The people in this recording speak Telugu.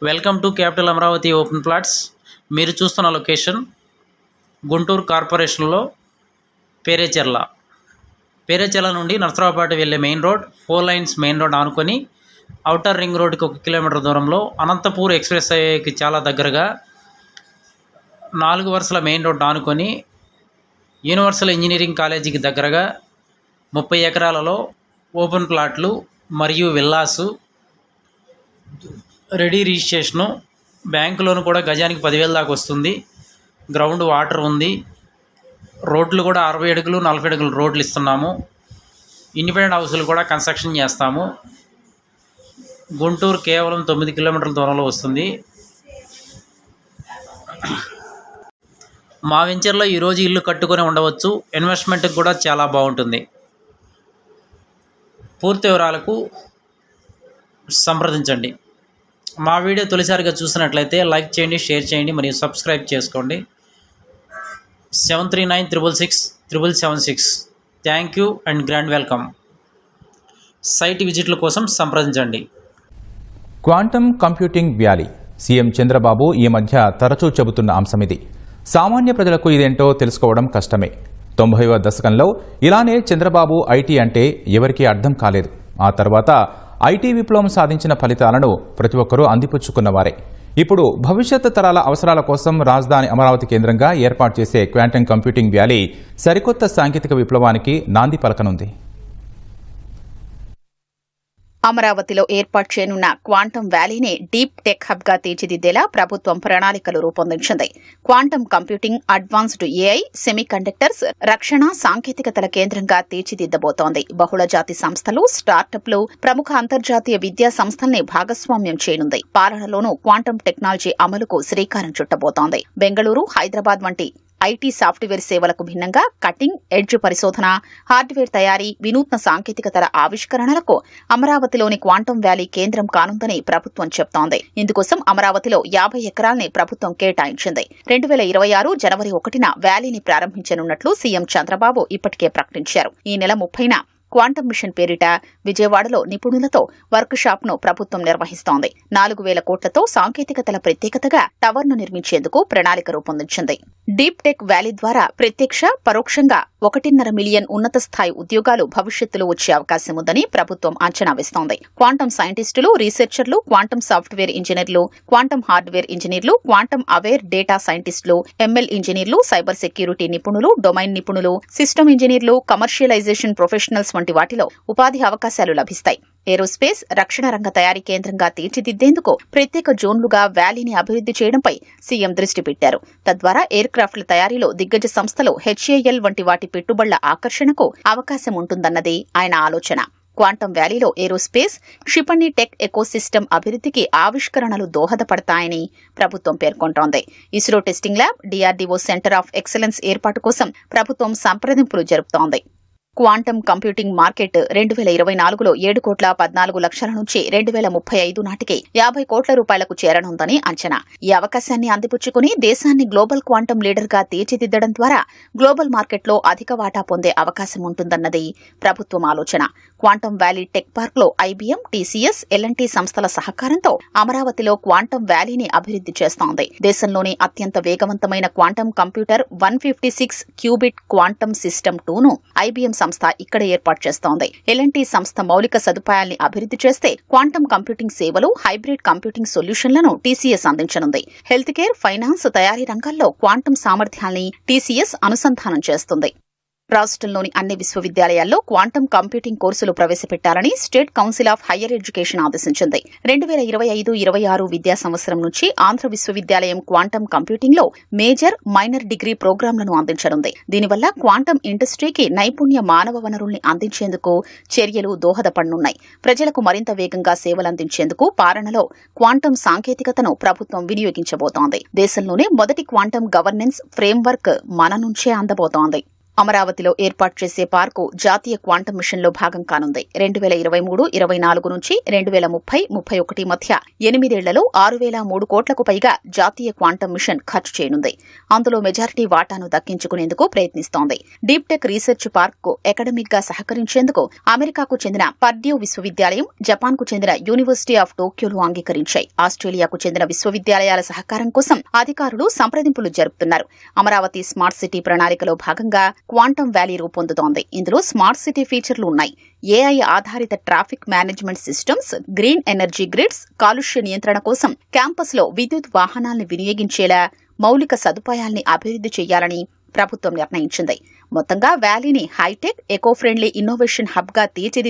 Welcome to capital Amaravati open plots. మీరు చూస్తున్న లొకేషన్ గుంటూరు కార్పొరేషన్లో పేరేచెర్ల నుండి నర్సరావుపేట వెళ్ళే main road 4 lines main road ఆనుకొని ఔటర్ రింగ్ రోడ్కి 1 కిలోమీటర్ దూరంలో అనంతపూర్ ఎక్స్ప్రెస్ హైవేకి చాలా దగ్గరగా 4 వరుసల మెయిన్ రోడ్ ఆనుకొని యూనివర్సల్ ఇంజనీరింగ్ కాలేజీకి దగ్గరగా 30 ఎకరాలలో ఓపెన్ ప్లాట్లు మరియు villas, ready registration, bank loan కూడా గజానికి 10,000 దాకా వస్తుంది. గ్రౌండ్ వాటర్ ఉంది. రోడ్లు కూడా 60 అడుగులు 40 అడుగులు రోడ్లు ఇస్తున్నాము. ఇండిపెండెంట్ హౌస్లు కూడా కన్స్ట్రక్షన్ చేస్తాము. గుంటూరు కేవలం 9 కిలోమీటర్ల దూరంలో వస్తుంది. మా వెంచర్లో ఈరోజు ఇల్లు కట్టుకొని ఉండవచ్చు. ఇన్వెస్ట్మెంట్కి కూడా చాలా బాగుంటుంది. పూర్తి వివరాలకు సంప్రదించండి. మా వీడియో తొలిసారిగా చూసినట్లయితే లైక్ చేయండి, షేర్ చేయండి మరియు సబ్స్క్రైబ్ చేసుకోండి. 7396667776. Thank you and grand welcome. Site విజిట్ల కోసం సంప్రదించండి. Quantum computing valley CM Chandrababu ఈ మధ్య తరచూ చెబుతున్న అంశమిది. సామాన్య ప్రజలకు ఇదేంటో తెలుసుకోవడం కష్టమే. 90వ దశకంలో ఇలానే చంద్రబాబు ఐటీ అంటే ఎవరికీ అర్థం కాలేదు. ఆ తర్వాత ఐటీ విప్లవం సాధించిన ఫలితాలను ప్రతి ఒక్కరూ అందిపుచ్చుకున్నవారే. ఇప్పుడు భవిష్యత్ తరాల అవసరాల కోసం రాజధాని అమరావతి కేంద్రంగా ఏర్పాటు చేసే క్వాంటమ్ కంప్యూటింగ్ వ్యాలీ సరికొత్త సాంకేతిక విప్లవానికి నాంది పలకనుంది. అమరావతిలో ఏర్పాటు చేయనున్న క్వాంటమ్ వ్యాలీని డీప్ టెక్ హబ్ గా తీర్చిదిద్దేలా ప్రభుత్వం ప్రణాళికలు రూపొందించింది. Quantum computing, advanced AI, semiconductors, రక్షణ సాంకేతికతల కేంద్రంగా తీర్చిదిద్దబోతోంది. బహుళజాతి సంస్థలు, స్టార్టప్లు, ప్రముఖ అంతర్జాతీయ విద్యా సంస్థల్ని భాగస్వామ్యం చేయనుంది. పాలనలోనూ క్వాంటమ్ టెక్నాలజీ అమలుకు శ్రీకారం చుట్టబోతోంది. బెంగళూరు, హైదరాబాద్ వంటి ఐటీ సాఫ్ట్వేర్ సేవలకు భిన్నంగా కటింగ్ ఎడ్జ్ పరిశోధన, హార్డ్వేర్ తయారీ, వినూత్న సాంకేతికతల ఆవిష్కరణలకు అమరావతిలోని క్వాంటమ్ వ్యాలీ కేంద్రం కానుందని ప్రభుత్వం చెప్తోంది. ఇందుకోసం అమరావతిలో 50 ఎకరాల్ని ప్రభుత్వం కేటాయించింది. 2026 జనవరి 1న వ్యాలీని ప్రారంభించనున్నట్లు సీఎం చంద్రబాబు ఇప్పటికే ప్రకటించారు. ఈ నెల 30న క్వాంటమ్ మిషన్ పేరిట విజయవాడలో నిపుణులతో వర్క్ షాప్ ను ప్రభుత్వం నిర్వహిస్తోంది. 4,000 కోట్లతో సాంకేతికతల ప్రత్యేకతగా టవర్ ను నిర్మించేందుకు ప్రణాళిక రూపొందించింది. డీప్ టెక్ వ్యాలీ ద్వారా ప్రత్యక్ష, పరోక్షంగా 1.5 మిలియన్ ఉన్నత స్థాయి ఉద్యోగాలు భవిష్యత్తులో వచ్చే అవకాశం ఉందని ప్రభుత్వం అంచనా వేస్తోంది. క్వాంటమ్ సైంటిస్టులు, రీసెర్చర్లు, క్వాంటమ్ సాఫ్ట్వేర్ ఇంజనీర్లు, క్వాంటమ్ హార్డ్వేర్ ఇంజనీర్లు, క్వాంటమ్ అవేర్ డేటా సైంటిస్టులు, ఎంఎల్ ఇంజనీర్లు, సైబర్ సెక్యూరిటీ నిపుణులు, డొమైన్ నిపుణులు, సిస్టమ్ ఇంజనీర్లు, కమర్షియలైజేషన్ ప్రొఫెషనల్స్ వంటి వాటిలో ఉపాధి అవకాశాలు లభిస్తాయి. ఏరోస్పేస్, రక్షణ రంగ తయారీ కేంద్రంగా తీర్చిదిద్దేందుకు ప్రత్యేక జోన్లుగా వ్యాలీని అభివృద్ది చేయడంపై సీఎం దృష్టి పెట్టారు. తద్వారా ఎయిర్ క్రాఫ్ట్ల తయారీలో దిగ్గజ సంస్థలు, హెచ్ఏఎల్ వంటి వాటి పెట్టుబడుల ఆకర్షణకు అవకాశం ఉంటుందన్నది ఆయన ఆలోచన. క్వాంటమ్ వ్యాలీలో ఏరోస్పేస్, క్షిపణి టెక్ ఎకోసిస్టమ్ అభివృద్ధికి ఆవిష్కరణలు దోహదపడతాయని ప్రభుత్వం పేర్కొంటోంది. ISRO testing lab, DRDO centre of excellence ఏర్పాటు కోసం ప్రభుత్వం సంప్రదింపులు జరుపుతోంది. క్వాంటమ్ కంప్యూటింగ్ మార్కెట్ 2024లో 7,14,00,000 నుంచి 2035 నాటికి 50 కోట్ల రూపాయలకు చేరనుందని అంచనా. ఈ అవకాశాన్ని అందిపుచ్చుకుని దేశాన్ని గ్లోబల్ క్వాంటమ్ లీడర్ గా తీర్చిదిద్దడం ద్వారా గ్లోబల్ మార్కెట్లో అధిక వాటా పొందే అవకాశం ఉంటుందన్నది ప్రభుత్వం ఆలోచన. క్వాంటమ్ వ్యాలీ టెక్ పార్క్ లో ఐబీఎం, టీసీఎస్, ఎల్ఎన్టీ సంస్థల సహకారంతో అమరావతిలో క్వాంటమ్ వ్యాలీని అభివృద్ది చేస్తోంది. దేశంలోని అత్యంత వేగవంతమైన quantum computer 156 qubit quantum system 2ను ఐబీఎం సంస్థ ఇక్కడ ఏర్పాటు చేస్తోంది. ఎల్ఎన్టీ సంస్థ మౌలిక సదుపాయాల్ని అభివృద్ది చేస్తే క్వాంటమ్ కంప్యూటింగ్ సేవలు, హైబ్రిడ్ కంప్యూటింగ్ సొల్యూషన్లను టీసీఎస్ అందించనుంది. హెల్త్ కేర్, ఫైనాన్స్, తయారీ రంగాల్లో క్వాంటమ్ సామర్థ్యాల్ని టీసీఎస్ అనుసంధానం చేస్తుంది. రాష్ట్రంలోని అన్ని విశ్వవిద్యాలయాల్లో క్వాంటమ్ కంప్యూటింగ్ కోర్సులు ప్రవేశపెట్టాలని state council of higher education ఆదేశించింది. 2025-26 విద్యా సంవత్సరం నుంచి ఆంధ్ర విశ్వవిద్యాలయం క్వాంటమ్ కంప్యూటింగ్ లో మేజర్, మైనర్ డిగ్రీ ప్రోగ్రాంలను అందించనుంది. దీనివల్ల క్వాంటమ్ ఇండస్ట్రీకి నైపుణ్య మానవ వనరుల్ని అందించేందుకు చర్యలు దోహదపడనున్నాయి. ప్రజలకు మరింత వేగంగా సేవలందించేందుకు పాలనలో క్వాంటమ్ సాంకేతికతను ప్రభుత్వం వినియోగించబోతోంది. దేశంలోనే మొదటి క్వాంటమ్ గవర్నెన్స్ ఫ్రేమ్వర్క్ మన నుంచే అందబోతోంది. అమరావతిలో ఏర్పాటు చేసే పార్కు జాతీయ క్వాంటం మిషన్లో భాగం కానుంది. 2023-24 నుంచి 2030-31 మధ్య 8 ఏళ్లలో 6,003 కోట్లకు పైగా జాతీయ క్వాంటం మిషన్ ఖర్చు చేయనుంది. అందులో మెజారిటీ వాటాను దక్కించుకునేందుకు ప్రయత్నిస్తోంది. Deep tech research park academic గా సహకరించేందుకు అమెరికాకు చెందిన పర్డ్యూ విశ్వవిద్యాలయం, జపాన్కు చెందిన యూనివర్సిటీ ఆఫ్ టోక్యోలు అంగీకరించాయి. ఆస్ట్రేలియాకు చెందిన విశ్వవిద్యాలయాల సహకారం కోసం అధికారులు సంప్రదింపులు జరుపుతున్నారు. అమరావతి స్మార్ట్ సిటీ ప్రణాళికలో భాగంగా క్వాంటం వ్యాలీ రూపొందుతోంది. ఇందులో స్మార్ట్ సిటీ ఫీచర్లు ఉన్నాయి. ఏఐ ఆధారిత traffic management systems, green energy grids, కాలుష్య నియంత్రణ కోసం క్యాంపస్లో విద్యుత్ వాహనాల్ని వినియోగించేలా మౌలిక సదుపాయాల్ని అభివృద్ధి చేయాలని ప్రభుత్వం నిర్ణయించింది. మొత్తంగా వ్యాలీని hi-tech, eco friendly innovation hub గా తీర్చిదిద్దాలని